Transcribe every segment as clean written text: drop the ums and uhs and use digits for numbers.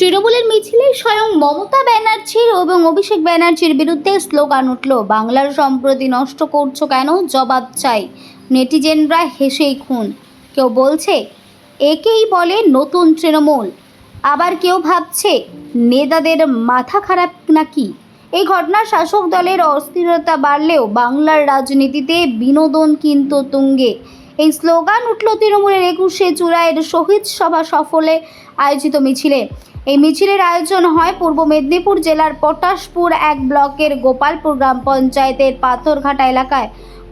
তৃণমূলের মিছিলে স্বয়ং মমতা ব্যানার্জির এবং অভিষেক ব্যানার্জির বিরুদ্ধে স্লোগান উঠল, বাংলার সম্প্রতি নষ্ট করছো কেন, জবাব চাই। নেটিজেনরা হেসেই খুন। কেউ বলছে একেই বলে নতুন তৃণমূল, আবার কেউ ভাবছে নেতাদের মাথা খারাপ নাকি। এই ঘটনার শাসক দলের অস্থিরতা বাড়লেও বাংলার রাজনীতিতে বিনোদন কিন্তু তুঙ্গে। এই স্লোগান উঠল তৃণমূলের 21শে জুলাইয়ের শহীদ সভা সফলে আয়োজিত মিছিলে। এই মিছিলের আয়োজন হয় পূর্ব মেদিনীপুর জেলার পটাশপুর 1 ব্লকের গোপালপুর গ্রাম পঞ্চায়েতের পাথরঘাটা এলাকায়।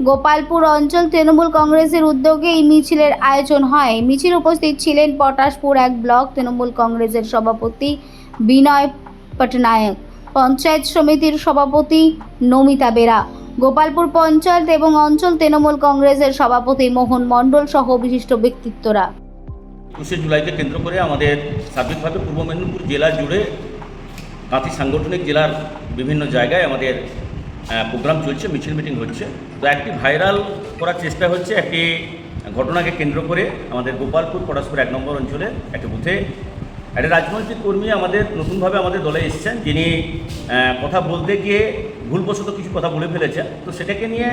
গোপালপুর অঞ্চল তৃণমূল কংগ্রেসের উদ্যোগে এই মিছিলের আয়োজন হয়। এই মিছিল উপস্থিত ছিলেন পটাশপুর 1 ব্লক তৃণমূল কংগ্রেসের সভাপতি বিনয় পটনায়ক, পঞ্চায়েত সমিতির সভাপতি নমিতা বেরা, গোপালপুর পঞ্চায়েত এবং অঞ্চল তৃণমূল কংগ্রেসের সভাপতি মোহন মণ্ডল সহ বিশিষ্ট ব্যক্তিত্বরা। 21শে জুলাইকে কেন্দ্র করে আমাদের সার্বিকভাবে পূর্ব মেদিনীপুর জেলা জুড়ে তাঁতি সাংগঠনিক জেলার বিভিন্ন জায়গায় আমাদের প্রোগ্রাম চলছে, মিছিল মিটিং হচ্ছে। তো একটি ভাইরাল করার চেষ্টা হচ্ছে একটি ঘটনাকে কেন্দ্র করে আমাদের গোপালপুর পটাশপুর 1 নম্বর অঞ্চলে একটি বুথে একটা রাজনৈতিক কর্মী আমাদের নতুনভাবে আমাদের দলে এসেছেন, যিনি কথা বলতে গিয়ে ভুলবশত কিছু কথা বলে ফেলেছেন। তো সেটাকে নিয়ে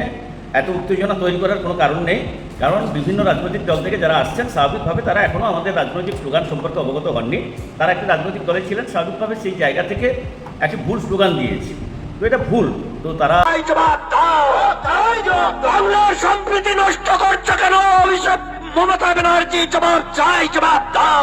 এত উত্তেজনা তৈরি করার কোনো কারণ নেই, কারণ বিভিন্ন রাজনৈতিক দল থেকে যারা আসছেন স্বাভাবিকভাবে তারা এখনও আমাদের রাজনৈতিক স্লোগান সম্পর্কে অবগত হননি। তারা একটি রাজনৈতিক দলে ছিলেন, স্বাভাবিকভাবে সেই জায়গা থেকে একটি ভুল স্লোগান দিয়েছে। তো এটা ভুল। তো তারা বাংলার সম্প্রীতি নষ্ট করছে কেন, অভিষেক মমতা ব্যানার্জি জবাব চাই, জবাব দাও।